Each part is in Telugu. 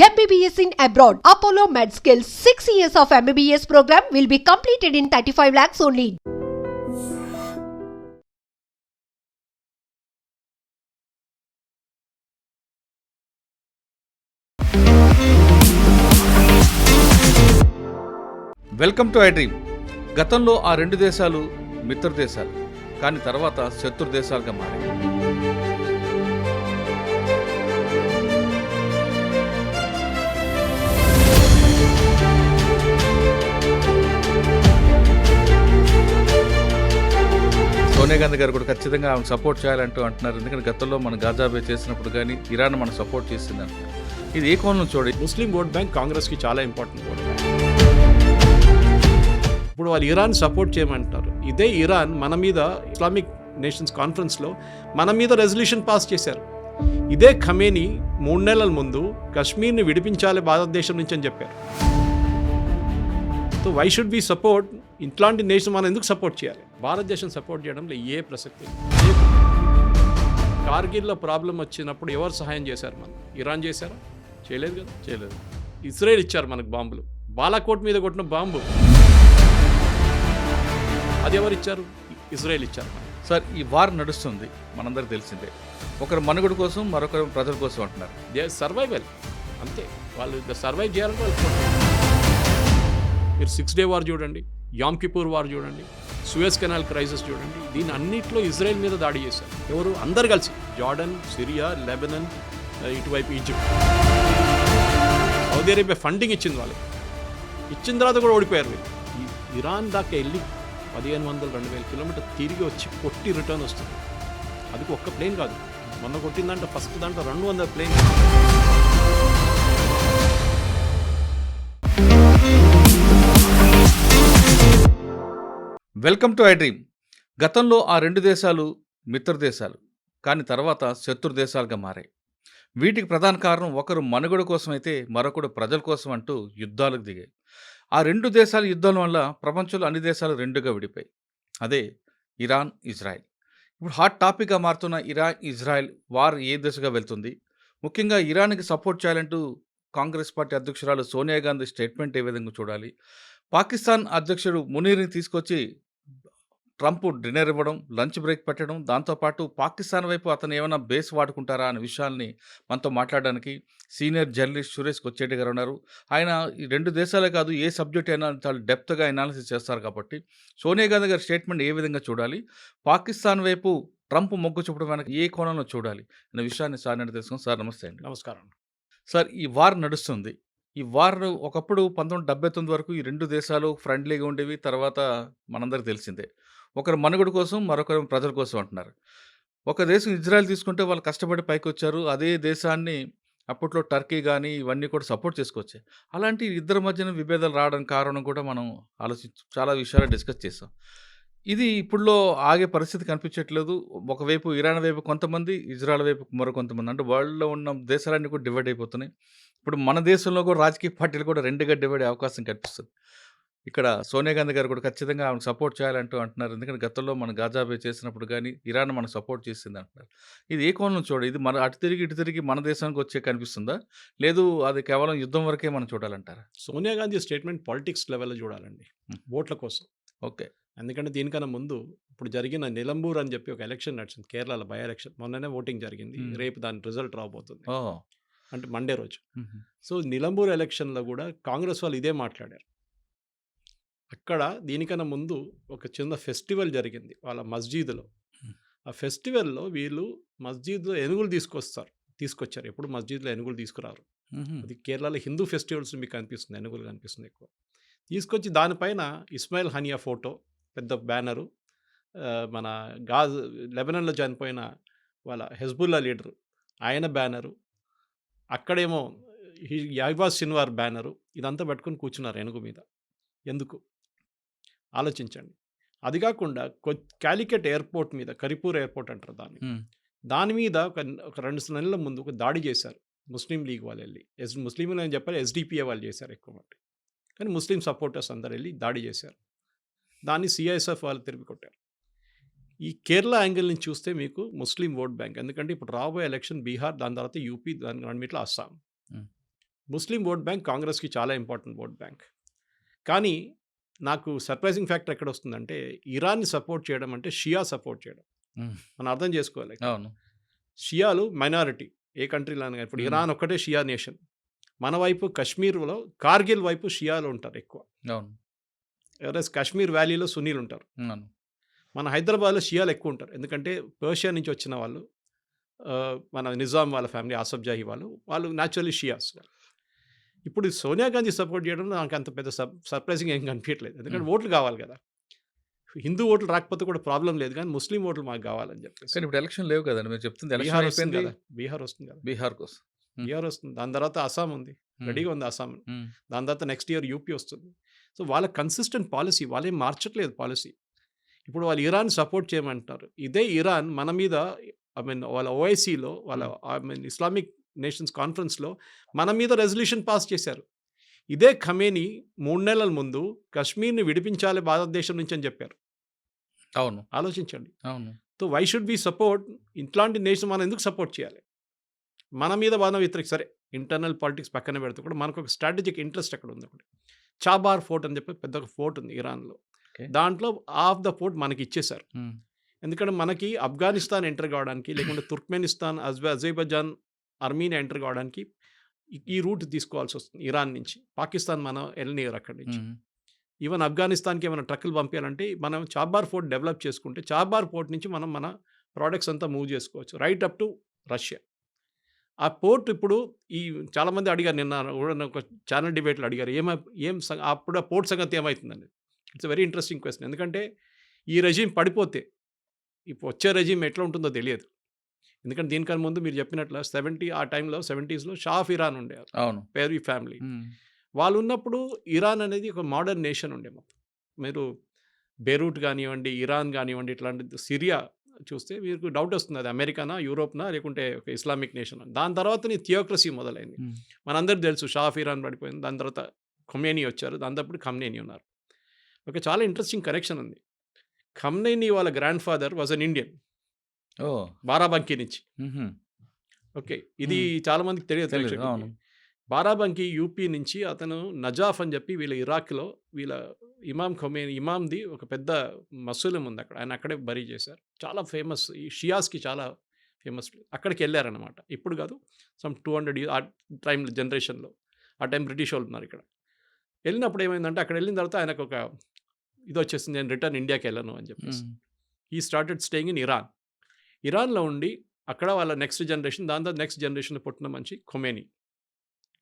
MBBS in abroad. Apollo MedSkills 6 years of MBBS program will be completed in 35 lakhs only. Welcome to iDream. గతంలో ఆ రెండు దేశాలు మిత్ర దేశాలు, కానీ తర్వాత శత్రు దేశాలుగా మారాయి. సోనియా గాంధీ గారు కూడా ఖచ్చితంగా ఆమెను సపోర్ట్ చేయాలంటూ అంటున్నారు. ఎందుకంటే గతంలో మనం గాజాబే చేసినప్పుడు కానీ ఇరాన్ మనం సపోర్ట్ చేసింది అంటారు. ఇది ఏ కోణంలో చూడండి. ముస్లిం ఓట్ బ్యాంక్ కాంగ్రెస్కి చాలా ఇంపార్టెంట్ ఓట్ బ్యాంక్. ఇప్పుడు వాళ్ళు ఇరాన్ సపోర్ట్ చేయమంటారు. ఇదే ఇరాన్ మన మీద ఇస్లామిక్ నేషన్స్ కాన్ఫరెన్స్లో మన మీద రెజల్యూషన్ పాస్ చేశారు. ఇదే ఖమేని 3 నెలల ముందు కశ్మీర్ని విడిపించాలి భారతదేశం నుంచి అని చెప్పారు. So why should be support ఇట్లాంటి నేషన్ మనం ఎందుకు సపోర్ట్ చేయాలి? భారతదేశం సపోర్ట్ చేయడంలో ఏ ప్రసక్తి లేదు. కార్గిల్లో ప్రాబ్లం వచ్చినప్పుడు ఎవరు సహాయం చేశారు? మనం ఇరాన్ చేశారా? చేయలేదు కదా, చేయలేదు. ఇజ్రాయెల్ ఇచ్చారు మనకు బాంబులు. బాలాకోట్ మీద కొట్టిన బాంబు అది ఎవరు ఇచ్చారు? ఇజ్రాయెల్ ఇచ్చారు. సార్, ఈ వార్ నడుస్తుంది, మనందరికి తెలిసిందే. ఒకరు మనుగడ కోసం, మరొకరు ప్రజల కోసం అంటున్నారు. దే సర్వైవల్, అంతే. వాళ్ళు సర్వైవ్ చేయాలంటే వాళ్ళు. మీరు 6 డే వార్ చూడండి, యామ్ కిపూర్ వార్ చూడండి, సూయజ్ కెనాల్ క్రైసిస్ చూడండి. దీని అన్నింటిలో ఇజ్రాయెల్ మీద దాడి చేశారు. ఎవరు? అందరు కలిసి. జార్డన్, సిరియా, లెబనన్, ఇటువైపు ఈజిప్ట్. సౌదీ అరేబియా ఫండింగ్ ఇచ్చింది వాళ్ళకి. ఇచ్చిన తర్వాత కూడా ఓడిపోయారు వీళ్ళు. ఇరాన్ దాకా వెళ్ళి 1500-2000 కిలోమీటర్ తిరిగి వచ్చి కొట్టి రిటర్న్ వస్తుంది. అది ఒక్క ప్లేన్ కాదు, మొన్న కొట్టిన దాంట్లో ఫస్ట్ దాంట్లో 200 plane. Welcome to iDream. గతంలో ఆ రెండు దేశాలు మిత్ర దేశాలు, కానీ తర్వాత శత్రు దేశాలుగా మారాయి. వీటికి ప్రధాన కారణం ఒకరు మనుగడ కోసం అయితే మరొకడు ప్రజల కోసం అంటూ యుద్ధాలకు దిగాయి. ఆ రెండు దేశాల యుద్ధాల వల్ల ప్రపంచంలో అన్ని దేశాలు రెండుగా విడిపోయి. అదే ఇరాన్, ఇజ్రాయెల్. ఇప్పుడు హాట్ టాపిక్గా మారుతున్న ఇరాన్ ఇజ్రాయెల్ వార్ ఏ దిశగా వెళ్తుంది? ముఖ్యంగా ఇరాన్కి సపోర్ట్ చేయాలంటూ కాంగ్రెస్ పార్టీ అధ్యక్షురాలు సోనియా గాంధీ స్టేట్మెంట్ ఏ విధంగా చూడాలి? పాకిస్తాన్ అధ్యక్షుడు మునీర్ని తీసుకొచ్చి ట్రంప్ డిన్నర్ ఇవ్వడం, లంచ్ బ్రేక్ పెట్టడం, దాంతోపాటు పాకిస్తాన్ వైపు అతను ఏమైనా బేస్ వాడుకుంటారా అనే విషయాల్ని మనతో మాట్లాడడానికి సీనియర్ జర్నలిస్ట్ సురేష్ కొచ్చేటి గారు ఉన్నారు. ఆయన ఈ రెండు దేశాలే కాదు, ఏ సబ్జెక్ట్ అయినా చాలా డెప్త్గా అనాలిసిస్ చేస్తారు. కాబట్టి సోనియా గాంధీ గారి స్టేట్మెంట్ ఏ విధంగా చూడాలి, పాకిస్తాన్ వైపు ట్రంప్ మొగ్గు చూపడం వెనక ఏ కోణంలో చూడాలి అనే విషయాన్ని సార్ నేను తెలుసుకున్నాం. సార్ నమస్తే అండి. నమస్కారం సార్, ఈ వార్ నడుస్తుంది. ఈ వార్ ఒకప్పుడు 1979 వరకు ఈ రెండు దేశాలు ఫ్రెండ్లీగా ఉండేవి. తర్వాత మనందరికి తెలిసిందే, ఒకరు మనుగడ కోసం, మరొకరు ప్రజల కోసం అంటున్నారు. ఒక దేశం ఇజ్రాయెల్ తీసుకుంటే వాళ్ళు కష్టపడి పైకి వచ్చారు. అదే దేశాన్ని అప్పట్లో టర్కీ కానీ ఇవన్నీ కూడా సపోర్ట్ చేసుకొచ్చాయి. అలాంటి ఇద్దరి మధ్యన విభేదాలు రావడానికి కారణం కూడా మనం చాలా విషయాలు డిస్కస్ చేసాం. ఇది ఇప్పుడులో ఆగే పరిస్థితి కనిపించట్లేదు. ఒకవైపు ఇరాన్ వైపు కొంతమంది, ఇజ్రాయెల్ వైపు మరో కొంతమంది, అంటే వరల్డ్లో ఉన్న దేశాలన్నీ కూడా డివైడ్ అయిపోతున్నాయి. ఇప్పుడు మన దేశంలో కూడా రాజకీయ పార్టీలు కూడా రెండుగా డివైడ్ అయ్యే అవకాశం కనిపిస్తుంది. ఇక్కడ సోనియా గాంధీ గారు కూడా ఖచ్చితంగా ఆమెను సపోర్ట్ చేయాలంటూ అంటున్నారు. ఎందుకంటే గతంలో మనం గాజాబే చేసినప్పుడు కానీ ఇరాన్ మనకు సపోర్ట్ చేసింది అంటున్నారు. ఇది ఏ కోణంలో చూడాలి? ఇది మన అటు తిరిగి మన దేశానికి వచ్చే కనిపిస్తుందా, లేదు అది కేవలం యుద్ధం వరకే మనం చూడాలంటారా? సోనియా గాంధీ స్టేట్మెంట్ పాలిటిక్స్ లెవెల్లో చూడాలండి, ఓట్ల కోసం. ఓకే. ఎందుకంటే దీనికన్నా ముందు ఇప్పుడు జరిగిన నిలంబూర్ అని చెప్పి ఒక ఎలక్షన్ నడిచింది కేరళలో, బై ఎలక్షన్. మొన్ననే ఓటింగ్ జరిగింది. రేపు దాని రిజల్ట్ రాబోతుంది, అంటే మండే రోజు. సో నిలంబూర్ ఎలక్షన్లో కూడా కాంగ్రెస్ వాళ్ళు ఇదే మాట్లాడారు. అక్కడ దీనికన్నా ముందు ఒక చిన్న ఫెస్టివల్ జరిగింది వాళ్ళ మస్జిద్లో. ఆ ఫెస్టివల్లో వీళ్ళు మస్జిద్లో ఏనుగులు తీసుకొచ్చారు. ఎప్పుడు మస్జిద్లో ఏనుగులు తీసుకురారు. అది కేరళలో హిందూ ఫెస్టివల్స్ మీకు కనిపిస్తుంది, ఏనుగులు కనిపిస్తుంది ఎక్కువ. తీసుకొచ్చి దానిపైన ఇస్మాయిల్ హనియా ఫోటో, పెద్ద బ్యానరు, మన లెబనాన్లో చనిపోయిన వాళ్ళ హెజ్బుల్లా లీడరు ఆయన బ్యానరు, అక్కడేమో యావాజ్ సిన్వార్ బ్యానరు, ఇదంతా పట్టుకొని కూర్చున్నారు ఏనుగు మీద. ఎందుకు ఆలోచించండి. అది కాకుండా కాలికట్ ఎయిర్పోర్ట్ మీద, కరిపూర్ ఎయిర్పోర్ట్ అంటారు దాని మీద ఒక 2 నెలల ముందు ఒక దాడి చేశారు ముస్లిం లీగ్ వాళ్ళు వెళ్ళి. ముస్లింలు అని చెప్పాలి, ఎస్డిపిఏ వాళ్ళు చేశారు ఎక్కువ మట్టి, కానీ ముస్లిం సపోర్టర్స్ అందరు వెళ్ళి దాడి చేశారు. దాన్ని సిఐఎస్ఎఫ్ వాళ్ళు తిరిగి కొట్టారు. ఈ కేరళ యాంగిల్ నుంచి చూస్తే మీకు ముస్లిం ఓట్ బ్యాంక్, ఎందుకంటే ఇప్పుడు రాబోయే ఎలక్షన్ బీహార్, దాని తర్వాత యూపీ, దాని రెండిట్లో అస్సాం. ముస్లిం ఓట్ బ్యాంక్ కాంగ్రెస్కి చాలా ఇంపార్టెంట్ ఓట్ బ్యాంక్. కానీ నాకు సర్ప్రైజింగ్ ఫ్యాక్టర్ ఎక్కడ వస్తుందంటే ఇరాన్ని సపోర్ట్ చేయడం అంటే షియా సపోర్ట్ చేయడం. మనం అర్థం చేసుకోవాలి. అవును. షియాలు మైనారిటీ ఏ కంట్రీలో అయినా. ఇప్పుడు ఇరాన్ ఒక్కటే షియా నేషన్. మన వైపు కాశ్మీర్లో కార్గిల్ వైపు షియాలు ఉంటారు ఎక్కువ. అవును. ఎవరైనా కాశ్మీర్ వ్యాలీలో సున్నీలు ఉంటారు. అవును. మన హైదరాబాద్లో షియాలు ఎక్కువ ఉంటారు. ఎందుకంటే పర్షియా నుంచి వచ్చిన వాళ్ళు, మన నిజాం వాళ్ళ ఫ్యామిలీ, ఆసఫ్ జాహీ వాళ్ళు న్యాచురల్లీ షియాస్. ఇప్పుడు సోనియా గాంధీ సపోర్ట్ చేయడం నాకు అంత పెద్ద సర్ప్రైజింగ్ ఏం కనిపించట్లేదు. ఎందుకంటే ఓట్లు కావాలి కదా. హిందూ ఓట్లు రాకపోతే కూడా ప్రాబ్లం లేదు, కానీ ముస్లిం ఓట్లు మాకు కావాలని చెప్పేసి. కానీ ఇప్పుడు ఎలక్షన్ లేవు కదండి, మీరు చెప్తుంది ఎలక్షన్ బీహార్ వస్తుంది అయిపోయింది. కదా, బీహార్ వస్తుంది కదా, బీహార్ కోసం. బీహార్ వస్తుంది. దాని తర్వాత అస్సాం ఉంది, రెడీగా ఉంది అస్సాం. దాని తర్వాత నెక్స్ట్ ఇయర్ యూపీ వస్తుంది. సో వాళ్ళ కన్సిస్టెంట్ పాలసీ, వాళ్ళేం మార్చట్లేదు పాలసీ. ఇప్పుడు వాళ్ళు ఇరాన్ సపోర్ట్ చేయమంటారు. ఇదే ఇరాన్ మన మీద, వాళ్ళ ఓఐసీలో, వాళ్ళ ఇస్లామిక్ నేషన్స్ కాన్ఫరెన్స్లో మన మీద రెజల్యూషన్ పాస్ చేశారు. ఇదే ఖమేనీ 3 నెలల ముందు కశ్మీర్ని విడిపించాలి భారతదేశం నుంచి అని చెప్పారు. అవును. ఆలోచించండి. అవును. So why should be support ఇట్లాంటి నేషన్? మనం ఎందుకు సపోర్ట్ చేయాలి? మన మీద బాగా వ్యతిరేక, సరే ఇంటర్నల్ పాలిటిక్స్ పక్కన పెడితే కూడా మనకు ఒక స్ట్రాటజిక్ ఇంట్రెస్ట్ అక్కడ ఉంది. ఒకటి చాబార్ ఫోర్ట్ అని చెప్పి పెద్ద ఒక ఫోర్ట్ ఉంది ఇరాన్లో. దాంట్లో హాఫ్ ద ఫోర్ట్ మనకి ఇచ్చేశారు. ఎందుకంటే మనకి ఆఫ్ఘనిస్తాన్ ఎంటర్ కావడానికి, లేకుంటే తుర్క్మెనిస్తాన్, అజర్బైజాన్, అర్మీనియా ఎంటర్ కావడానికి ఈ రూట్ తీసుకోవాల్సి వస్తుంది ఇరాన్ నుంచి. పాకిస్తాన్ మనం వెళ్ళనియరు అక్కడి నుంచి. ఈవెన్ ఆఫ్ఘనిస్తాన్కి ఏమైనా ట్రక్కులు పంపించాలంటే మనం చాబార్ ఫోర్ట్ డెవలప్ చేసుకుంటే చాబార్ పోర్ట్ నుంచి మనం మన ప్రోడక్ట్స్ అంతా మూవ్ చేసుకోవచ్చు రైట్ అప్ టు రష్యా. ఆ పోర్ట్ ఇప్పుడు చాలామంది అడిగారు, నిన్న ఒక ఛానల్ డిబేట్లో అడిగారు, అప్పుడు ఆ పోర్ట్ సంగతి ఏమవుతుందండి. It's very interesting question. ఎందుకంటే ఈ రెజీమ్ పడిపోతే ఇప్పుడు వచ్చే రెజీమ్ ఎట్లా ఉంటుందో తెలియదు. ఎందుకంటే దీనికన్నా ముందు మీరు చెప్పినట్లు ఆ టైంలో 70s షా ఆఫ్ ఇరాన్ ఉండేవారు. అవును. పేర్వీ ఫ్యామిలీ వాళ్ళు ఉన్నప్పుడు ఇరాన్ అనేది ఒక మోడర్న్ నేషన్ ఉండే. మొత్తం మీరు బెరూట్ కానివ్వండి, ఇరాన్ కానివ్వండి, ఇట్లాంటి సిరియా చూస్తే మీకు డౌట్ వస్తుంది, అది అమెరికానా, యూరోప్నా, లేకుంటే ఒక ఇస్లామిక్ నేషన్ అని. దాని తర్వాత థియోక్రసీ మొదలైంది. మనందరికీ తెలుసు షా ఆఫ్ ఇరాన్ పడిపోయింది. దాని తర్వాత ఖొమేనీ వచ్చారు, దాని తర్వాత ఖమ్నేనీ ఉన్నారు. ఒక చాలా ఇంట్రెస్టింగ్ కనెక్షన్ ఉంది. ఖమ్నేనీ వాళ్ళ grand father was an Indian, Barabanki నుంచి. ఓకే, ఇది చాలా మందికి తెలియదు. బారాబంకీ యూపీ నుంచి. అతను నజాఫ్ అని చెప్పి వీళ్ళ ఇరాక్లో వీళ్ళ ఇమామ్ది ఒక పెద్ద మసూలం ఉంది అక్కడ, ఆయన అక్కడే బరీ చేశారు. చాలా ఫేమస్, ఈ షియాస్కి చాలా ఫేమస్. అక్కడికి వెళ్ళారనమాట. ఇప్పుడు కాదు, సమ్ 200 ఆ టైం జనరేషన్లో. ఆ టైం బ్రిటిష్ వాళ్ళు ఉన్నారు ఇక్కడ. వెళ్ళినప్పుడు ఏమైందంటే, అక్కడ వెళ్ళిన తర్వాత ఆయనకు ఒక ఇది వచ్చేసింది, నేను రిటర్న్ ఇండియాకి వెళ్ళను అని చెప్పేసి. ఈ స్టార్టెడ్ స్టేయింగ్ ఇన్ ఇరాన్. ఇరాన్లో ఉండి అక్కడ వాళ్ళ నెక్స్ట్ జనరేషన్, దాని తర్వాత నెక్స్ట్ జనరేషన్లో పుట్టిన మనిషి ఖొమేనీ,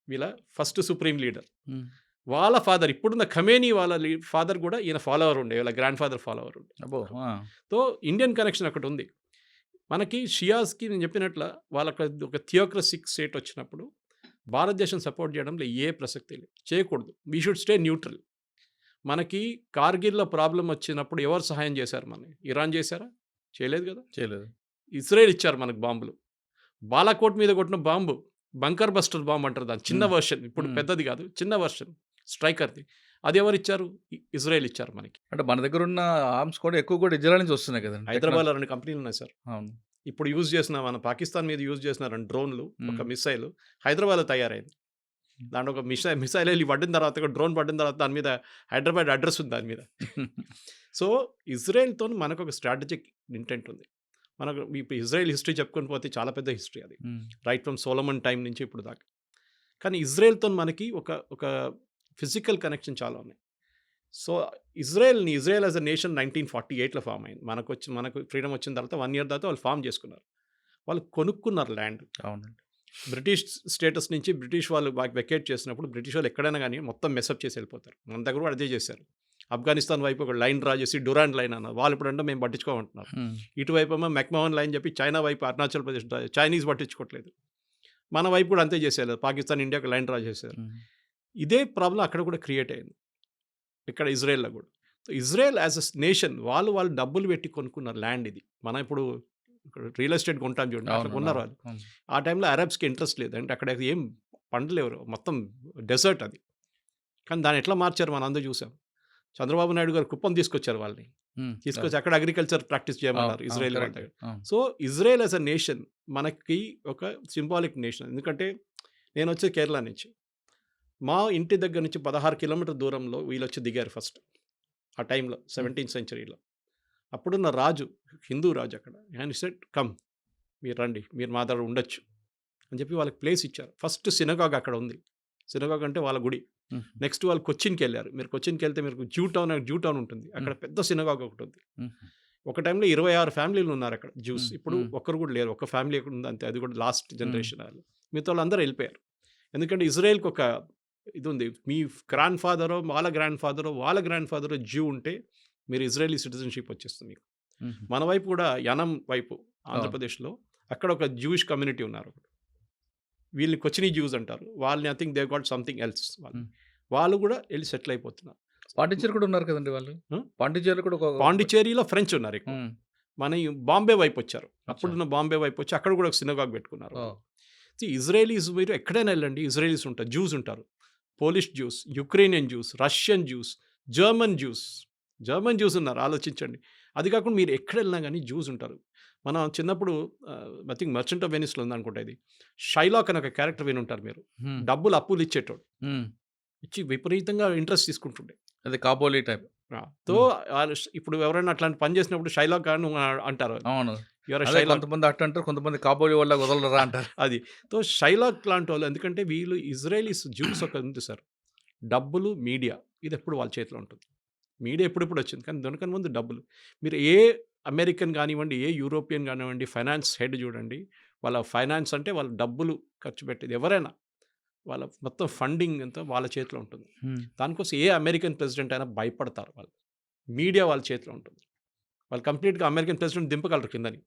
వీళ్ళ ఫస్ట్ సుప్రీం లీడర్. వాళ్ళ ఫాదర్, ఇప్పుడున్న ఖమేనీ వాళ్ళ ఫాదర్ కూడా ఈయన ఫాలోవర్ ఉండే, వీళ్ళ గ్రాండ్ ఫాదర్ ఫాలోవర్ ఉండే. సో ఇండియన్ కనెక్షన్ ఒకటి ఉంది మనకి. షియాస్కి నేను చెప్పినట్ల వాళ్ళకి ఒక థియోక్రసిక్ స్టేట్ వచ్చినప్పుడు భారతదేశం సపోర్ట్ చేయడంలో ఏ ప్రసక్తి లేదు, చేయకూడదు. We should stay neutral. మనకి కార్గిల్లో ప్రాబ్లం వచ్చినప్పుడు ఎవరు సహాయం చేశారు? మనకి ఇరాన్ చేశారా? చేయలేదు కదా. చేయలేదు. ఇజ్రాయెల్ ఇచ్చారు మనకు బాంబులు. బాలాకోట్ మీద కొట్టిన బాంబు బంకర్ బస్టర్ బాంబు అంటారు దాన్ని, చిన్న వర్షన్, ఇప్పుడు పెద్దది కాదు, చిన్న వర్షన్ స్ట్రైకర్ది. అది ఎవరు ఇచ్చారు? ఇజ్రాయెల్ ఇచ్చారు మనకి. అంటే మన దగ్గర ఉన్న ఆర్మ్స్ కూడా ఎక్కువ కూడా ఇజ్రాయెల్ నుంచి వస్తున్నాయి కదండి. హైదరాబాద్లో 2 కంపెనీలు ఉన్నాయి సార్. అవును. ఇప్పుడు యూజ్ చేసిన, మన పాకిస్తాన్ మీద యూజ్ చేసిన 2 డ్రోన్లు, ఒక మిసైల్ హైదరాబాద్లో తయారైంది. దాంట్లో ఒక మిసైల్ వెళ్ళి పడిన తర్వాత, ఒక డ్రోన్ పడిన తర్వాత దాని మీద హైదరాబాద్ అడ్రస్ ఉంది దాని మీద. సో ఇజ్రాయెల్తో మనకు ఒక స్ట్రాటజిక్ ఇంటెంట్ ఉంది. మనకు ఇప్పుడు ఇజ్రాయెల్ హిస్టరీ చెప్పుకొని పోతే చాలా పెద్ద హిస్టరీ అది, రైట్ ఫ్రమ్ సోలమన్ టైం నుంచి ఇప్పుడు దాకా. కానీ ఇజ్రాయెల్తో మనకి ఒక ఫిజికల్ కనెక్షన్ చాలా ఉన్నాయి. So Israel as a nation 1948లో ఫామ్ అయింది. మనకు ఫ్రీడమ్ వచ్చిన తర్వాత 1 year తర్వాత వాళ్ళు ఫామ్ చేసుకున్నారు. వాళ్ళు కొనుక్కున్నారు ల్యాండ్. అవునండి. బ్రిటిష్ స్టేటస్ నుంచి బ్రిటిష్ వాళ్ళు వెకేట్ చేసినప్పుడు, బ్రిటిష్ వాళ్ళు ఎక్కడైనా కానీ మొత్తం మెసప్ చేసి వెళ్ళిపోతారు. మన దగ్గర కూడా అదే చేశారు. ఆఫ్ఘనిస్తాన్ వైపు ఒక లైన్ డ్రా చేసి డురాండ్ లైన్ అన్నారు. వాళ్ళు ఇప్పుడు అంటే మేము పట్టించుకోమంటున్నారు. ఇటువైపు ఏమో మెక్మోహన్ లైన్ చెప్పి చైనా వైపు, అరుణాచల్ ప్రదేశ్, చైనీస్ పట్టించుకోవట్లేదు. మన వైపు కూడా అంతే చేసేది, పాకిస్తాన్ ఇండియాకి లైన్ డ్రా చేశారు. ఇదే ప్రాబ్లం అక్కడ కూడా క్రియేట్ అయింది, ఇక్కడ ఇజ్రాయెల్లో కూడా. ఇజ్రాయెల్ యాజ్ అ నేషన్ వాళ్ళు డబ్బులు పెట్టి కొనుక్కున్నారు ల్యాండ్. ఇది మనం ఇప్పుడు రియల్ ఎస్టేట్ కొంటాం చూడండి, అక్కడ కొన్నారు వాళ్ళు. ఆ టైంలో అరబ్స్కి ఇంట్రెస్ట్ లేదు, అంటే అక్కడ ఏం పంటలు ఎవరు, మొత్తం డెజర్ట్ అది. కానీ దాన్ని ఎట్లా మార్చారు మనం అందరూ చూసాం. చంద్రబాబు నాయుడు గారు కుప్పం తీసుకొచ్చారు వాళ్ళని, తీసుకొచ్చి అక్కడ అగ్రికల్చర్ ప్రాక్టీస్ చేయమన్నారు ఇజ్రాయెల్ వాళ్ళ దగ్గర. So Israel as a nation మనకి ఒక సింబాలిక్ నేషన్. ఎందుకంటే నేను వచ్చే కేరళ నుంచి, మా ఇంటి దగ్గర నుంచి 16 కిలోమీటర్ దూరంలో వీళ్ళొచ్చి దిగారు ఫస్ట్. ఆ టైంలో 17th సెంచరీలో. అప్పుడున్న రాజు, హిందూ రాజు అక్కడ. ఆయన సెడ్ కమ్, మీరు రండి, మీరు మా దగ్గర ఉండొచ్చు అని చెప్పి వాళ్ళకి ప్లేస్ ఇచ్చారు. ఫస్ట్ సినగాగ్ అక్కడ ఉంది. సినగాగ్ అంటే వాళ్ళ గుడి. నెక్స్ట్ వాళ్ళు కొచ్చిన్కి వెళ్ళారు. మీరు కొచ్చిన్కి వెళ్తే మీరు జూ టౌన్ ఉంటుంది. అక్కడ పెద్ద సినగాగ్ ఒకటి ఉంది. ఒక టైంలో 26 ఫ్యామిలీలు ఉన్నారు అక్కడ జ్యూస్. ఇప్పుడు ఒక్కరు కూడా లేరు. ఒక ఫ్యామిలీ ఉంది అంతే, అది కూడా లాస్ట్ జనరేషన్ వాళ్ళు. మిగతా వాళ్ళందరూ వెళ్ళిపోయారు. ఎందుకంటే ఇజ్రాయెల్కి ఒక ఇది ఉంది, మీ గ్రాండ్ ఫాదరో వాళ్ళ గ్రాండ్ ఫాదరో జ్యూ ఉంటే మీరు ఇజ్రాయలీ సిటిజన్షిప్ వచ్చేస్తుంది మీకు. మన వైపు కూడా యనం వైపు ఆంధ్రప్రదేశ్లో అక్కడ ఒక జూయిష్ కమ్యూనిటీ ఉన్నారు. వీళ్ళని కొచ్చినీ జ్యూస్ అంటారు. వాళ్ళని I think they got something else. వాళ్ళు కూడా వెళ్ళి సెటిల్ అయిపోతున్నారు. పాండిచేరి కూడా ఉన్నారు కదండి వాళ్ళు. పాండిచేరిలో ఫ్రెంచ్ ఉన్నారు ఎక్కువ. మన బాంబే వైపు వచ్చారు. అప్పుడున్న బాంబే వైపు వచ్చి అక్కడ కూడా ఒక సినగాగ్ పెట్టుకున్నారు. ఇజ్రాయలీస్ మీరు ఎక్కడైనా వెళ్ళండి, ఇజ్రాయలీస్ ఉంటారు, జ్యూస్ ఉంటారు. Polish juice, Ukrainian juice, Russian juice, German juice ఉన్నారు. ఆలోచించండి. అది కాకుండా మీరు ఎక్కడ వెళ్ళినా కానీ జ్యూస్ ఉంటారు. మనం చిన్నప్పుడు ఐ థింక్ మర్చెంట్ ఆఫ్ వెనిస్లో ఉందనుకుంటా ఇది, షైలాక్ అని ఒక క్యారెక్టర్ విని ఉంటారు మీరు. డబ్బులు అప్పులు ఇచ్చేటోడు, ఇచ్చి విపరీతంగా ఇంట్రెస్ట్ తీసుకుంటుండే. అది కాబోలీ టైప్. తో ఇప్పుడు ఎవరైనా అట్లాంటి పని చేసినప్పుడు షైలాక్ అని అంటారు. అవును, కొంతమంది అట్ట అంటారు, కొంతమంది కాబోలీ వల్ల వదలరా అంటారు. అది తో షైలాక్ లాంటి వాళ్ళు. ఎందుకంటే వీళ్ళు ఇజ్రాయలీస్ జ్యూస్ ఒక ఉంది సార్, డబ్బులు, మీడియా, ఇది ఎప్పుడు వాళ్ళ చేతిలో ఉంటుంది. మీడియా ఎప్పుడెప్పుడు వచ్చింది, కానీ దానికన్నా ముందు డబ్బులు. మీరు ఏ అమెరికన్ కానివ్వండి, ఏ యూరోపియన్ కానివ్వండి, ఫైనాన్స్ హెడ్ చూడండి, వాళ్ళ ఫైనాన్స్ అంటే వాళ్ళ డబ్బులు ఖర్చు పెట్టేది ఎవరైనా, వాళ్ళ మొత్తం ఫండింగ్ అంతా వాళ్ళ చేతిలో ఉంటుంది. దానికోసం ఏ అమెరికన్ ప్రెసిడెంట్ అయినా భయపడతారు. వాళ్ళు మీడియా వాళ్ళ చేతిలో ఉంటుంది. వాళ్ళు కంప్లీట్గా అమెరికన్ ప్రెసిడెంట్ దింపగలరు కిందని,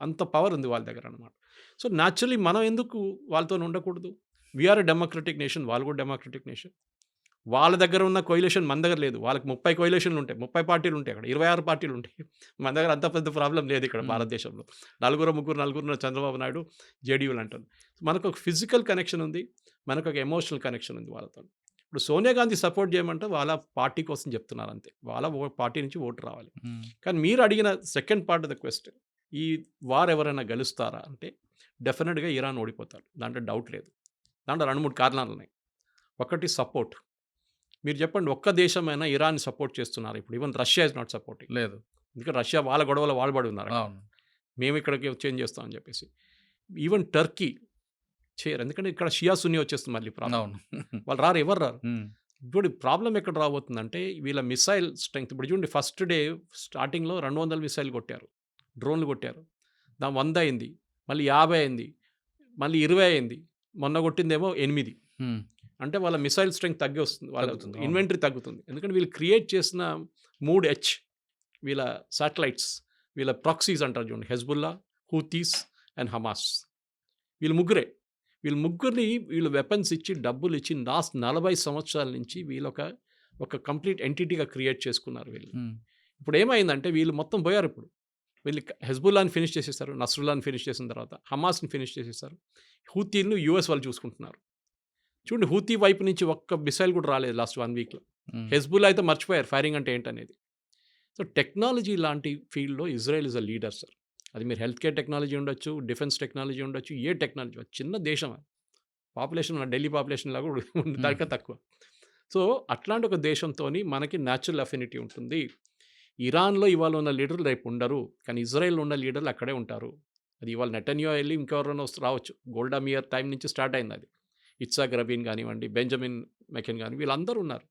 అంత పవర్ ఉంది వాళ్ళ దగ్గర అనమాట. సో న్యాచురలీ మనం ఎందుకు వాళ్ళతో ఉండకూడదు? వీఆర్ డెమోక్రటిక్ నేషన్, వాళ్ళు కూడా డెమోక్రటిక్ నేషన్. వాళ్ళ దగ్గర ఉన్న కోయిలేషన్ మన దగ్గర లేదు. వాళ్ళకి 30 కోయిలేషన్లు ఉంటాయి, 30 పార్టీలు ఉంటాయి, అక్కడ 26 పార్టీలు ఉంటాయి. మన దగ్గర అంత పెద్ద ప్రాబ్లం లేదు ఇక్కడ భారతదేశంలో. నలుగురు చంద్రబాబు నాయుడు జేడీయూలు అంటారు. మనకు ఒక ఫిజికల్ కనెక్షన్ ఉంది, మనకు ఒక ఎమోషనల్ కనెక్షన్ ఉంది వాళ్ళతో. ఇప్పుడు సోనియా గాంధీ సపోర్ట్ చేయమంటే వాళ్ళ పార్టీ కోసం చెప్తున్నారు అంతే, వాళ్ళ పార్టీ నుంచి ఓటు రావాలి. కానీ మీరు అడిగిన second part of the question, ఈ వార్ ఎవరైనా గెలుస్తారా అంటే డెఫినెట్గా ఇరాన్ ఓడిపోతారు, దాంట్లో డౌట్ లేదు. దాంట్లో 2-3 కారణాలు ఉన్నాయి. ఒకటి సపోర్ట్. మీరు చెప్పండి, ఒక్క దేశమైనా ఇరాన్ సపోర్ట్ చేస్తున్నారు ఇప్పుడు? Even Russia is not supporting. లేదు, ఎందుకంటే రష్యా వాళ్ళ గొడవలో వాడబడి ఉన్నారు. మేము ఇక్కడికి చేంజ్ చేస్తామని చెప్పేసి. ఈవెన్ టర్కీ చేయరు, ఎందుకంటే ఇక్కడ షియా సున్నీ వచ్చేస్తుంది మళ్ళీ ప్రాబ్లం. వాళ్ళు రారు, ఎవరు రారు. ఇప్పుడు ప్రాబ్లం ఎక్కడ రాబోతుందంటే వీళ్ళ మిసైల్ స్ట్రెంగ్త్. ఇప్పుడు చూడండి, ఫస్ట్ డే స్టార్టింగ్లో 200 మిసైల్ కొట్టారు, డ్రోన్లు కొట్టారు. దాని 100 అయింది, మళ్ళీ 50 అయింది, మళ్ళీ 20 అయింది, మొన్న కొట్టిందేమో 8. అంటే వాళ్ళ మిసైల్ స్ట్రెంగ్త్ తగ్గి వస్తుంది, వాళ్ళ ఇన్వెంటరీ తగ్గుతుంది. ఎందుకంటే వీళ్ళు క్రియేట్ చేసిన 3H వీళ్ళ శాటిలైట్స్, వీళ్ళ ప్రాక్సీస్ అంటారు చూడండి, హెజ్బుల్లా, హూతీస్ అండ్ హమాస్. వీళ్ళు ముగ్గురిని వీళ్ళు వెపన్స్ ఇచ్చి, డబ్బులు ఇచ్చి, లాస్ట్ 40 సంవత్సరాల నుంచి వీళ్ళు ఒక కంప్లీట్ ఎంటిటీగా క్రియేట్ చేసుకున్నారు వీళ్ళు. ఇప్పుడు ఏమైందంటే వీళ్ళు మొత్తం పోయారు. ఇప్పుడు వీళ్ళు హెజ్బుల్లాని ఫినిష్ చేసేస్తారు, నస్రుల్లాని ఫినిష్ చేసిన తర్వాత హమాస్ని ఫినిష్ చేసేస్తారు. హూతీలను యూఎస్ వాళ్ళు చూసుకుంటున్నారు. చూడండి, హూతీ వైపు నుంచి ఒక్క మిసైల్ కూడా రాలేదు లాస్ట్ 1 వీక్లో. హెజ్బుల్లా అయితే మర్చిపోయారు ఫైరింగ్ అంటే ఏంటనేది. సో టెక్నాలజీ లాంటి ఫీల్డ్లో Israel is a leader sir. అది మీరు హెల్త్ కేర్ టెక్నాలజీ ఉండొచ్చు, డిఫెన్స్ టెక్నాలజీ ఉండొచ్చు, ఏ టెక్నాలజీ. చిన్న దేశం, పాపులేషన్ ఢిల్లీ పాపులేషన్ లాగా దానికన్నా తక్కువ. సో అట్లాంటి ఒక దేశంతో మనకి న్యాచురల్ అఫినిటీ ఉంటుంది. ఇరాన్లో ఇవాళ ఉన్న లీడర్లు రేపు ఉండరు, కానీ ఇజ్రాయెల్లో ఉన్న లీడర్లు అక్కడే ఉంటారు. అది ఇవాళ నెటన్యాహు వెళ్ళి ఇంకెవరైనా రావచ్చు. గోల్డా మీర్ టైం నుంచి స్టార్ట్ అయింది అది. ఇట్సాక్ రబీన్ కానివ్వండి, బెంజమిన్ మెకెన్ కానీ, వీళ్ళందరూ ఉన్నారు.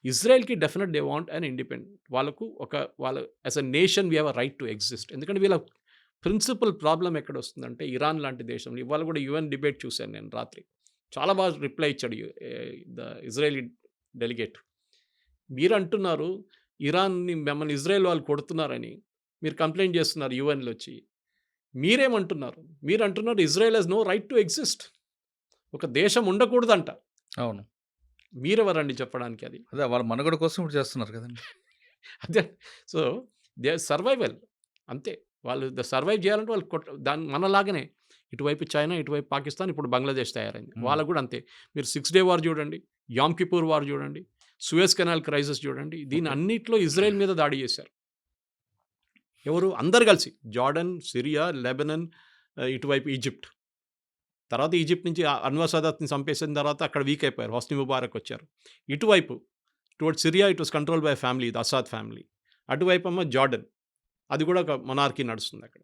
ఇజ్రాయెల్కి definite they want and independent. వాళ్ళ as a nation we have a right to exist. ఎందుకంటే వీళ్ళ ప్రిన్సిపల్ ప్రాబ్లం ఎక్కడ వస్తుందంటే, ఇరాన్ లాంటి దేశంలో ఇవాళ కూడా యుఎన్ డిబేట్ చూశాను నేను రాత్రి. చాలా బాగా రిప్లై ఇచ్చాడు ద ఇజ్రాయలీ డెలిగేట్. మీరు అంటున్నారు ఇరాన్ని, మిమ్మల్ని ఇజ్రాయెల్ వాళ్ళు కొడుతున్నారని మీరు కంప్లైంట్ చేస్తున్నారు యుఎన్లో వచ్చి. మీరేమంటున్నారు? మీరు అంటున్నారు Israel has no right to exist, ఒక దేశం ఉండకూడదంట. అవును, మీరెవరండి చెప్పడానికి? అది అదే వాళ్ళ మనుగడ కోసం ఇప్పుడు చేస్తున్నారు కదండి. అదే. సో దే సర్వైవల్ అంతే. వాళ్ళు సర్వైవ్ చేయాలంటే వాళ్ళు దాన్ని మనలాగానే ఇటువైపు చైనా, ఇటువైపు పాకిస్తాన్, ఇప్పుడు బంగ్లాదేశ్ తయారైంది. వాళ్ళకు కూడా అంతే. మీరు 6 డే వార్ చూడండి, యామ్ కిపూర్ వార్ చూడండి, సూయజ్ కెనాల్ క్రైసిస్ చూడండి. దీని అన్నిట్లో ఇజ్రాయెల్ మీద దాడి చేశారు. ఎవరు? అందరు కలిసి. జార్డన్, సిరియా, లెబనన్, ఇటువైపు ఈజిప్ట్. తర్వాత ఈజిప్ట్ నుంచి అన్వర్ సదాత్ని చంపేసిన తర్వాత అక్కడ వీక్ అయిపోయారు. హోస్ని ముబారక్ వచ్చారు. ఇటువైపు towards Syria it was control by family, the Assad family. అటువైపు ఏమో జార్డన్, అది కూడా ఒక మొనార్కీ నడుస్తుంది అక్కడ.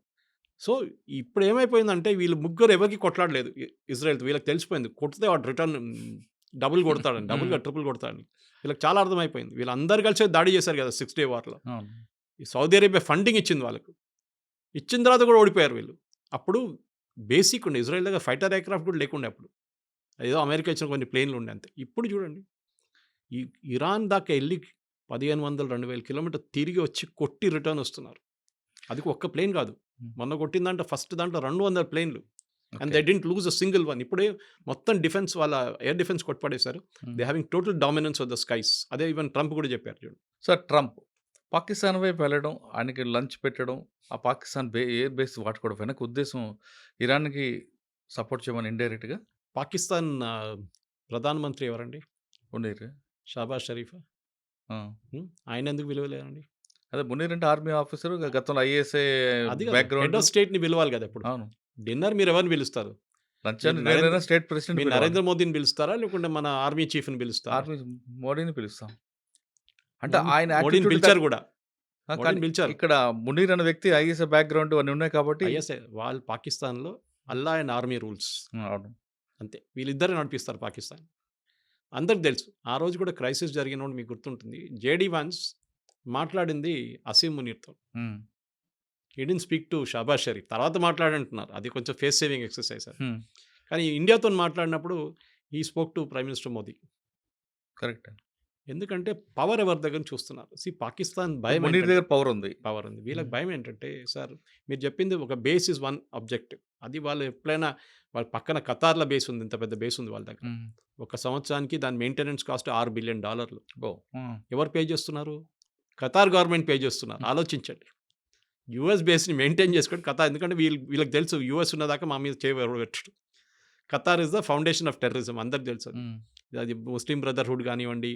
సో ఇప్పుడు ఏమైపోయిందంటే వీళ్ళు ముగ్గురు ఎవరికి కొట్లాడలేదు ఇజ్రాయెల్తో. వీళ్ళకి తెలిసిపోయింది కొడితే వాడు రిటర్న్ డబుల్ కొడతాడని, డబుల్గా ట్రిపుల్ కొడతాడని వీళ్ళకి చాలా అర్థమైపోయింది. వీళ్ళందరూ కలిసి దాడి చేశారు కదా 6 డే వార్లో. ఈ సౌదీ అరేబియా ఫండింగ్ ఇచ్చింది వాళ్ళకు. ఇచ్చిన తర్వాత కూడా ఓడిపోయారు వీళ్ళు. అప్పుడు బేసిక్ ఉండే ఇజ్రాయెల్ దగ్గర ఫైటర్ ఎయిర్క్రాఫ్ట్ కూడా లేకుండే అప్పుడు. ఏదో అమెరికా ఇచ్చిన కొన్ని ప్లేన్లు ఉండే అంతే. ఇప్పుడు చూడండి ఈ ఇరాన్ దాకా వెళ్ళి 1500-2000 కిలోమీటర్ తిరిగి వచ్చి కొట్టి రిటర్న్ వస్తున్నారు. అది ఒక్క ప్లేన్ కాదు, మొన్న కొట్టిందంటే ఫస్ట్ దాంట్లో 200 ప్లేన్లు. And they didn't lose a single one. ఇప్పుడే మొత్తం డిఫెన్స్ వాళ్ళ ఎయిర్ డిఫెన్స్ కొట్టుపడేశారు. They having total dominance of the skies. అదే ఈవెన్ ట్రంప్ కూడా చెప్పారు చూడండి. సార్ ట్రంప్ పాకిస్తాన్ వైపు వెళ్ళడం, ఆయనకి లంచ్ పెట్టడం, ఆ పాకిస్తాన్ ఎయిర్ బేస్ వాడుకోవడం వెనక ఉద్దేశం ఇరాన్కి సపోర్ట్ చేయమని ఇండైరెక్ట్గా. పాకిస్తాన్ ప్రధానమంత్రి ఎవరండి? మునీర్. షాబాజ్ షరీఫ్. ఆయన ఎందుకు విలువలేరండి? అదే మునీర్ అంటే ఆర్మీ ఆఫీసర్, గతంలో ఐఏఎస్ఏ అది బ్యాక్గ్రౌండ్. హెడ్ ఆఫ్ స్టేట్ ని పిలవాలి కదా. ఇప్పుడు అవును, డిన్నర్ మీరు ఎవరిని పిలుస్తారు? Lunch Narendra- state president. మీరు నరేంద్ర మోదీని పిలుస్తారా లేకుంటే మన ఆర్మీ చీఫ్ ని పిలుస్తారా? ఆర్మీ మోడీని పిలుస్తాం. అంటే ఆయన మోడీని attitude పిలిచారు కూడా. కానీ మోడీని పిలిచారు. ఇక్కడ మునీర్ అనే వ్యక్తి ఐఎస్ఏ బ్యాక్గ్రౌండ్ అన్నీ ఉన్నాయి కాబట్టి. ఐఎస్ఐ వాళ్ళు పాకిస్తాన్లో అల్లా అండ్ ఆర్మీ రూల్స్ అవును. అంతే. వీళ్ళిద్దరు నడిపిస్తారు పాకిస్తాన్. అందరికి తెలుసు. ఆ రోజు కూడా క్రైసిస్ జరిగినప్పుడు మీకు గుర్తుంటుంది, జేడీ వాన్స్ మాట్లాడింది అసీం మునీర్తో. Um, he didn't speak to Shahbaz Sharif. తర్వాత మాట్లాడంటున్నారు, అది కొంచెం ఫేస్ సేవింగ్ ఎక్సర్సైజ్ అది. ఉమ్, కానీ ఇండియాతో మాట్లాడినప్పుడు ఈ spoke to prime minister Modi. Correct. ఎందుకంటే పవర్ ఎవరి దగ్గర చూస్తున్నారు. పాకిస్తాన్ భయం మునీర్ దగ్గర పవర్ ఉంది. పవర్ ఉంది. వీళ్ళకి భయం ఏంటంటే, సార్ మీరు చెప్పింది ఒక బేస్ ఇస్ వన్ ఆబ్జెక్టివ్. అది వాళ్ళు ఎప్పుడైనా వాళ్ళ పక్కన ఖతార్ల బేస్ ఉంది, ఇంత పెద్ద బేస్ ఉంది వాళ్ళ దగ్గర. ఉమ్, ఒక సంవత్సరానికి దాని maintenance cost $6 billion. Oh, um, ఎవరు పే చేస్తున్నారు? ఖతార్ గవర్నమెంట్ పే చేస్తున్నారు. ఆలోచించండి. యూఎస్ బేస్ని మెయింటైన్ చేసుకోండి ఖతార్. ఎందుకంటే వీళ్ళకి తెలుసు యూఎస్ ఉన్నదాకా మా మీద చేయబెట్టడు. Qatar is the foundation of terrorism, అందరికి తెలుసు అది. ఉమ్, అది ముస్లిం బ్రదర్హుడ్ కానివ్వండి,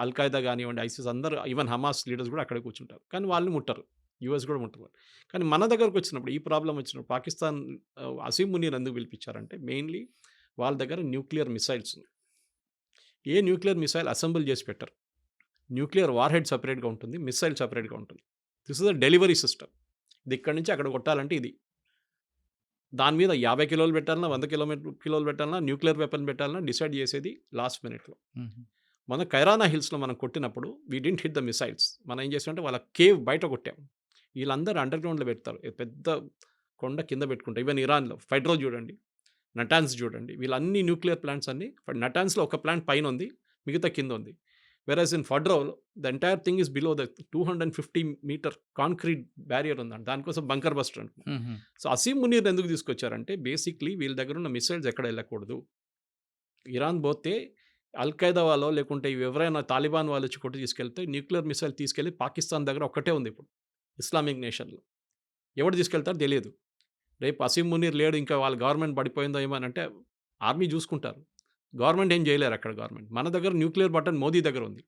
అల్ఖాయిదా కానివ్వండి, ఐసిస్, అందరూ ఈవెన్ హమాస్ లీడర్స్ కూడా అక్కడే కూర్చుంటారు. కానీ వాళ్ళు ముట్టరు, యూఎస్ కూడా ముట్టరు. కానీ మన దగ్గరకు వచ్చినప్పుడు ఈ ప్రాబ్లం వచ్చినప్పుడు పాకిస్తాన్ అసీం మునీర్ ఎందుకు పిలిపించారంటే, మెయిన్లీ వాళ్ళ దగ్గర న్యూక్లియర్ మిసైల్స్ ఉంది. ఏ న్యూక్లియర్ మిసైల్ అసెంబుల్ చేసి పెట్టరు. న్యూక్లియర్ వార్ హెడ్ సపరేట్గా ఉంటుంది, మిసైల్ సపరేట్గా ఉంటుంది. This is the delivery system. ఇది ఇక్కడి నుంచి అక్కడ కొట్టాలంటే ఇది. దాని మీద 50 కిలోలు పెట్టాలన్నా, 100 కిలోలు పెట్టాలన్నా, న్యూక్లియర్ వెపన్ పెట్టాలన్నా డిసైడ్ చేసేది లాస్ట్ మినిట్లో. ఉమ్, మన కైరానా హిల్స్లో మనం కొట్టినప్పుడు we didn't hit the missiles. మనం ఏం చేసామంటే వాళ్ళ కేవ్ బయట కొట్టాం. వీళ్ళందరూ అండర్ గ్రౌండ్లో పెడతారు, పెద్ద కొండ కింద పెట్టుకుంటారు. ఈవెన్ ఇరాన్లో ఫైడ్రో చూడండి, నటాన్స్ చూడండి, వీళ్ళన్ని న్యూక్లియర్ ప్లాంట్స్ అన్ని. నటాన్స్లో ఒక ప్లాంట్ పైన ఉంది, మిగతా కింద ఉంది. వెరాజ్ ఇన్ ఫడ్రో the entire thing is below the 250 metre concrete barrier ఉందండి. దానికోసం బంకర్ బస్టర్ అంటున్నాం. ఉమ్, సో అసీం మునీర్ ఎందుకు తీసుకొచ్చారంటే, బేసిక్లీ వీళ్ళ దగ్గర ఉన్న మిసైల్స్ ఎక్కడ వెళ్ళకూడదు. ఇరాన్ పోతే అల్ఖైదా వాళ్ళు లేకుంటే ఎవరైనా తాలిబాన్ వాళ్ళు వచ్చి కొట్టి తీసుకెళ్తే న్యూక్లియర్ మిసైల్ తీసుకెళ్ళి పాకిస్తాన్ దగ్గర ఒక్కటే ఉంది ఇప్పుడు ఇస్లామిక్ నేషన్లో. ఎవరు తీసుకెళ్తారో తెలియదు. రేపు అసీం మునీర్ లేడు, ఇంకా వాళ్ళ గవర్నమెంట్ పడిపోయిందో ఏమనంటే ఆర్మీ చూసుకుంటారు. గవర్నమెంట్ ఏం చేయలేరు అక్కడ. గవర్నమెంట్ మన దగ్గర న్యూక్లియర్ బటన్ మోదీ దగ్గర ఉంది,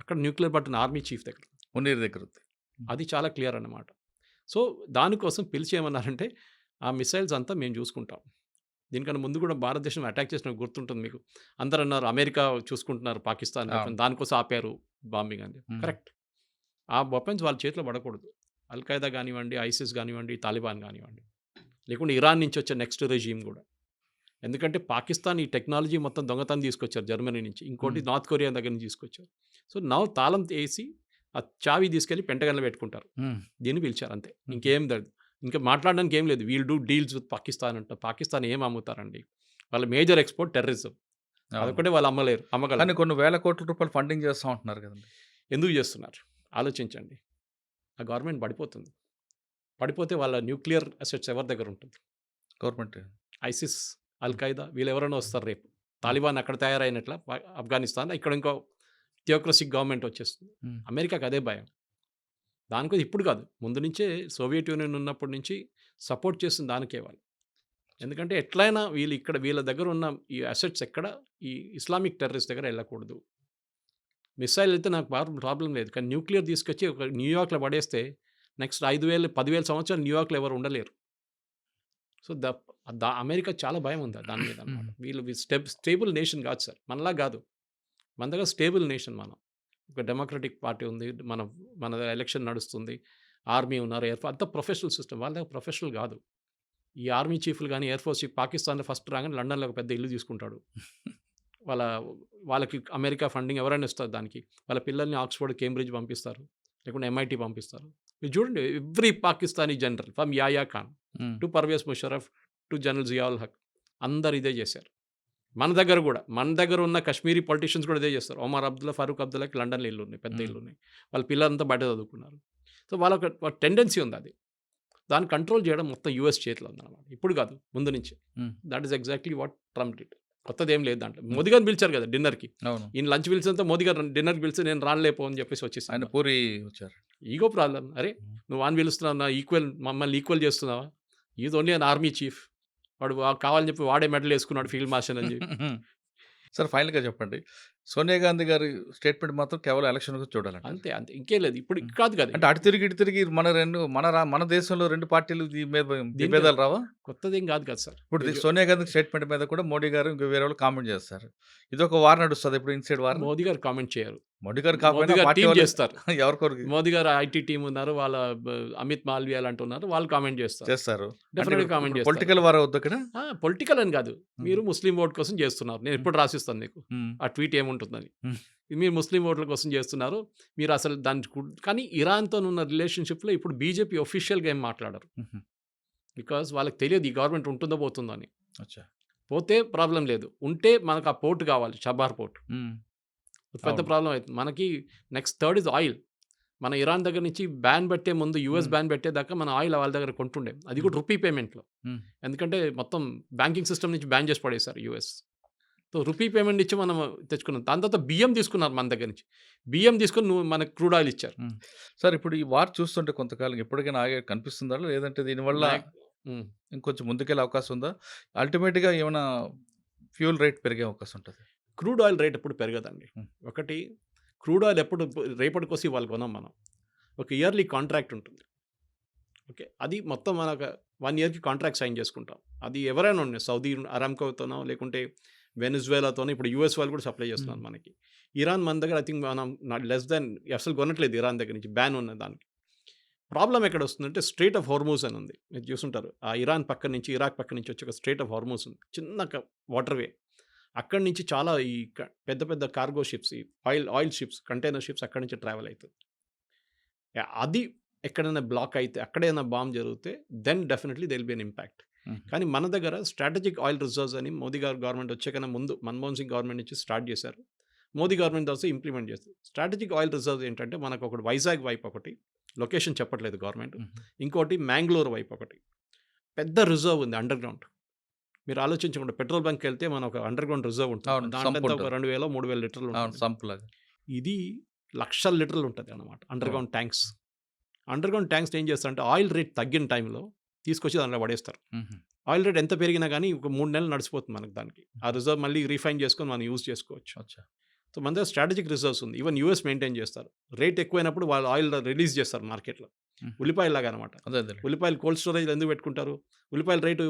అక్కడ న్యూక్లియర్ బటన్ ఆర్మీ చీఫ్ దగ్గర, మునీర్ దగ్గర ఉంది. అది చాలా క్లియర్ అన్నమాట. సో దానికోసం పిలిచి ఏమన్నారంటే, ఆ మిసైల్స్ అంతా మేము చూసుకుంటాం. దీనికన్నా ముందు కూడా భారతదేశం అటాక్ చేసిన గుర్తుంటుంది మీకు. అందరూ అన్నారు అమెరికా చూసుకుంటున్నారు పాకిస్తాన్, దానికోసం ఆపారు బాంబింగ్ అని. కరెక్ట్. ఆ వెపన్స్ వాళ్ళ చేతిలో పడకూడదు. అల్ఖైదా కానివ్వండి, ఐసిస్ కానివ్వండి, తాలిబాన్ కానివ్వండి, లేకుంటే ఇరాన్ నుంచి వచ్చే నెక్స్ట్ రెజీమ్ కూడా. ఎందుకంటే పాకిస్తాన్ ఈ టెక్నాలజీ మొత్తం దొంగతనం తీసుకొచ్చారు జర్మనీ నుంచి, ఇంకోటి నార్త్ కొరియా దగ్గర నుంచి తీసుకొచ్చారు. సో నవ్వు తాళం వేసి ఆ చావి తీసుకెళ్ళి పెంటగన్లో పెట్టుకుంటారు. దీన్ని పిలిచారు అంతే, ఇంకేం లేదు. ఇంకా మాట్లాడడానికి ఏం లేదు. We'll do deals with Pakistan అంట. పాకిస్తాన్ ఏం అమ్ముతారండి? వాళ్ళ మేజర్ ఎక్స్పోర్ట్ టెర్రరిజం. అదొకటే వాళ్ళు అమ్మలేరు, అమ్మగలరు. కానీ కొన్ని వేల కోట్ల రూపాయలు ఫండింగ్ చేస్తూ ఉంటున్నారు కదండి. ఎందుకు చేస్తున్నారు ఆలోచించండి. ఆ గవర్నమెంట్ పడిపోతుంది. పడిపోతే వాళ్ళ న్యూక్లియర్ అసెట్స్ ఎవరి దగ్గర ఉంటుంది? గవర్నమెంట్. ఐసిస్, అల్ఖైదా వీళ్ళు ఎవరైనా వస్తారు రేపు. తాలిబాన్ అక్కడ తయారైనట్ల ఆఫ్ఘనిస్తాన్, ఇక్కడ ఇంకో థియోక్రసిక్ గవర్నమెంట్ వచ్చేస్తుంది. అమెరికాకి అదే భయం. దానికోసం ఇప్పుడు కాదు, ముందు నుంచే సోవియట్ యూనియన్ ఉన్నప్పటి నుంచి సపోర్ట్ చేస్తుంది దానికే వాళ్ళు. ఎందుకంటే ఎట్లయినా వీళ్ళ దగ్గర ఉన్న ఈ అసెట్స్ ఎక్కడ ఈ ఇస్లామిక్ టెర్రరిస్ట్ దగ్గర వెళ్ళకూడదు. మిసైల్ అయితే నాకు ప్రాబ్లం లేదు, కానీ న్యూక్లియర్ తీసుకొచ్చి ఒక న్యూయార్క్లో పడేస్తే నెక్స్ట్ 5,000 10,000 సంవత్సరాలు న్యూయార్క్లో ఎవరు ఉండలేరు. సో అమెరికా చాలా భయం ఉంది దాని మీద అనమాట. వీళ్ళు స్టేబుల్ నేషన్ కాదు సార్, మనలా కాదు. మన దగ్గర స్టేబుల్ నేషన్ మనం. ఒక డెమోక్రటిక్ పార్టీ ఉంది, మన ఎలక్షన్ నడుస్తుంది, ఆర్మీ ఉన్నారు, అంతా ప్రొఫెషనల్ సిస్టమ్. వాళ్ళ దగ్గర ప్రొఫెషనల్ కాదు. ఈ ఆర్మీ చీఫ్లు కానీ, ఎయిర్ ఫోర్స్ చీఫ్ పాకిస్తాన్లో ఫస్ట్ రాగానే లండన్లో ఒక పెద్ద ఇల్లు తీసుకుంటాడు. వాళ్ళకి అమెరికా ఫండింగ్ ఎవరైనా ఇస్తారు దానికి. వాళ్ళ పిల్లల్ని ఆక్స్ఫర్డ్, కేంబ్రిడ్జ్ పంపిస్తారు, లేకుంటే MIT పంపిస్తారు. మీరు చూడండి, every Pakistani general from Yahya Khan to Pervez Musharraf to general Zia-ul Haq అందరు ఇదే చేశారు. మన దగ్గర ఉన్న కశ్మీరీ పొలిటీషియన్స్ కూడా ఇదే చేస్తారు. ఒమర్ అబ్దుల్లా, ఫరూక్ అబ్దుల్లాకి లండన్లో ఇల్లు ఉన్నాయి, పెద్ద ఇల్లు ఉన్నాయి. వాళ్ళ పిల్లలంతా బయట చదువుకున్నారు. సో వాళ్ళ టెండెన్సీ ఉంది అది. దాన్ని కంట్రోల్ చేయడం మొత్తం US చేతిలో ఉందన్నమాట. ఇప్పుడు కాదు, ముందు నుంచి. That is exactly what Trump did. కొత్తది ఏం లేదు దాంట్లో. మోదీ గారిని పిలిచారు కదా డిన్నర్కి. ఈయన లంచ్ పిలిచినంత మోదీ గారు డిన్నర్కి పిలిచి నేను రానిలేపో అని చెప్పేసి వచ్చేసి ఆయన పూరి వచ్చారు. Ego problem. అరే నువ్వు వాడిని పిలుస్తున్నావు, మమ్మల్ని ఈక్వల్ చేస్తున్నావా? Is only an army chief. వాడు కావాలని చెప్పి వాడే మెడల్ వేసుకున్నాడు ఫీల్డ్ మార్షల్ అని చెప్పి. సార్ ఫైనల్గా చెప్పండి, సోనియా గాంధీ గారి స్టేట్మెంట్ మాత్రం కేవలం ఎలక్షన్ చూడాలంటే అంతే ఇంకేం లేదు. ఇప్పుడు కాదు కదా, అంటే అటు తిరిగి మన దేశంలో రెండు పార్టీలు విభేదాలు రావా? కొత్తదేం కాదు కదా సార్. ఇప్పుడు సోనియా గాంధీ స్టేట్మెంట్ మీద కూడా మోడీ గారు ఇంకా వేరే వాళ్ళు కామెంట్ చేస్తారు. ఇది ఒక వార్ నడుస్తుంది ఇప్పుడు ఇన్సైడ్ వార్. మోదీ గారు కామెంట్ చేయరు. మోడీ గారు కాకపోయినా టీం చేస్తారు. ఎవరికొరకు మోదీ గారు IT టీం ఉన్నారు, వాళ్ళ అమిత్ మాల్వియా లాంటి ఉన్నారు, వాళ్ళు కామెంట్ చేస్తారు. డెఫినెట్గా కామెంట్ చేస్తారు. పొలిటికల్ వార్ అవుతుంది అక్కడ. పొలిటికల్ అని కాదు, మీరు ముస్లిం ఓట్ కోసం చేస్తున్నారు. నేను ఎప్పుడు రాసిస్తాను మీకు ఆ ట్వీట్ ఏముంటుందని. మీరు ముస్లిం ఓట్ల కోసం చేస్తున్నారు, మీరు అసలు కానీ ఇరాన్తో ఉన్న రిలేషన్షిప్లో ఇప్పుడు బీజేపీ ఒఫీషియల్గా ఏం మాట్లాడరు. బికాస్ వాళ్ళకి తెలియదు ఈ గవర్నమెంట్ ఉంటుందో పోతుందో అని. పోతే ప్రాబ్లం లేదు, ఉంటే మనకు ఆ పోర్ట్ కావాలి, చబార్ పోర్ట్. పెద్ద ప్రాబ్లం అవుతుంది మనకి. Next third is oil. మన ఇరాన్ దగ్గర నుంచి బ్యాన్ పెట్టే ముందు US బ్యాన్ పెట్టేదాకా మన ఆయిల్ వాళ్ళ దగ్గర కొంటుండే, అది కూడా రూపీ పేమెంట్లో. ఎందుకంటే మొత్తం బ్యాంకింగ్ సిస్టమ్ నుంచి బ్యాన్ చేసి పడేశారు US. సో రూపీ పేమెంట్ ఇచ్చి మనం తెచ్చుకున్నాం. దాని తర్వాత బియ్యం తీసుకున్నారు మన దగ్గర నుంచి. బియ్యం తీసుకుని మనకు క్రూడ్ ఆయిల్ ఇచ్చారు. సార్ ఇప్పుడు ఈ వార్ చూస్తుంటే కొంతకాలం ఎప్పటికైనా ఆగే కనిపిస్తుందా, లేదంటే దీనివల్ల ఇంకొంచెం ముందుకెళ్ళే అవకాశం ఉందా? అల్టిమేట్గా ఏమైనా ఫ్యూల్ రేట్ పెరిగే అవకాశం ఉంటుంది? క్రూడ్ ఆయిల్ రేట్ ఎప్పుడు పెరగదండి. ఒకటి, క్రూడ్ ఆయిల్ ఎప్పుడు రేపటికొసి వాళ్ళు కొనం మనం. ఒక ఇయర్లీ కాంట్రాక్ట్ ఉంటుంది. ఓకే, అది మొత్తం మనకు 1 ఇయర్కి కాంట్రాక్ట్ సైన్ చేసుకుంటాం. అది ఎవరైనా ఉన్నాయి, సౌదీ అరామ్కోతోనో లేకుంటే వెనిజువేలాతోనో. ఇప్పుడు US వాళ్ళు కూడా సప్లై చేస్తున్నారు మనకి. ఇరాన్ మన దగ్గర ఐ థింక్ మనం లెస్ దాన్ అసలు కొనట్లేదు ఇరాన్ దగ్గర నుంచి, బ్యాన్ ఉన్న దానికి. ప్రాబ్లం ఎక్కడ వస్తుందంటే స్ట్రైట్ ఆఫ్ హార్మూజ్ అని ఉంది, మీరు చూసుంటారు. ఆ ఇరాన్ పక్క నుంచి, ఇరాక్ పక్క నుంచి వచ్చి ఒక స్ట్రైట్ ఆఫ్ హార్మూజ్ ఉంది, చిన్న వాటర్వే. అక్కడి నుంచి చాలా ఈ పెద్ద పెద్ద cargo ships, oil ships, container ships అక్కడి నుంచి ట్రావెల్ అవుతుంది. అది ఎక్కడైనా బ్లాక్ అయితే, అక్కడైనా బాంబ్ జరిగితే then definitely there'll be an impact. కానీ మన దగ్గర స్ట్రాటజిక్ ఆయిల్ రిజర్వ్స్ అని మోదీ గారు గవర్నమెంట్ వచ్చేకన్నా ముందు మన్మోహన్ సింగ్ గవర్నమెంట్ నుంచి స్టార్ట్ చేశారు. మోదీ గవర్నమెంట్ ఆల్సో ఇంప్లిమెంట్ చేస్తారు. స్ట్రాటజిక్ ఆయిల్ రిజర్వ్స్ ఏంటంటే మనకు ఒకటి వైజాగ్ వైపు ఒకటి, లొకేషన్ చెప్పట్లేదు గవర్నమెంట్, ఇంకోటి మ్యాంగ్లూర్ వైపు ఒకటి పెద్ద రిజర్వ్ ఉంది అండర్ గ్రౌండ్. మీరు ఆలోచించకుండా పెట్రోల్ బంక్కి వెళ్తే మన ఒక అండర్ గ్రౌండ్ రిజర్వ్ ఉంటుంది, దాంట్లో ఒక 2000-3000 లీటర్లు ఉంటుంది. ఇది లక్షల లీటర్లు ఉంటుంది అన్నమాట under ground tanks. Under ground tanks ఏం చేస్తారంటే ఆయిల్ రేట్ తగ్గిన టైంలో తీసుకొచ్చి దాంట్లో పడేస్తారు. ఆయిల్ రేట్ ఎంత పెరిగినా కానీ ఒక 3 నెలలు నడిచిపోతుంది మనకు. దానికి ఆ రిజర్వ్ మళ్ళీ రీఫైన్ చేసుకొని మనం యూజ్ చేసుకోవచ్చు. సో మన దగ్గర స్ట్రాటజిక్ రిజర్వ్స్ ఉంది. ఈవెన్ US మెయింటైన్ చేస్తారు. రేట్ ఎక్కువైనప్పుడు వాళ్ళు ఆయిల్ రిలీజ్ చేస్తారు మార్కెట్లో, ఉల్లిపాయలాగా అనమాట. ఉల్లిపాయలు కోల్డ్ స్టోరేజ్లో ఎందుకు పెట్టుకుంటారు? ఉల్లిపాయల రేటు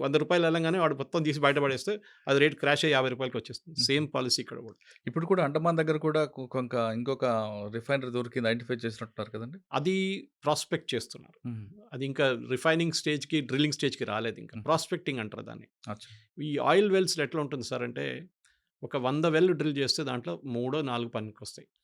100 రూపాయలు వెళ్ళగానే వాడు మొత్తం తీసి బయటపడేస్తే అది రేట్ క్రాష్ అయ్యి 50 రూపాయలకి వచ్చేస్తుంది. సేమ్ పాలసీ ఇక్కడ కూడా. ఇప్పుడు కూడా అండమాన్ దగ్గర కూడా ఇంకొక రిఫైనరీ దొరికింది, ఐడెంటిఫై చేసినట్టున్నారు కదండి. అది ప్రాస్పెక్ట్ చేస్తున్నారు. అది ఇంకా రిఫైనింగ్ స్టేజ్కి, డ్రిల్లింగ్ స్టేజ్కి రాలేదు. ఇంకా ప్రాస్పెక్టింగ్ అంటారు దాన్ని. ఈ ఆయిల్ వెల్స్లో ఎట్లా ఉంటుంది సార్ అంటే, ఒక 100 వెల్ డ్రిల్ చేస్తే దాంట్లో 3-4 పనికి వస్తాయి.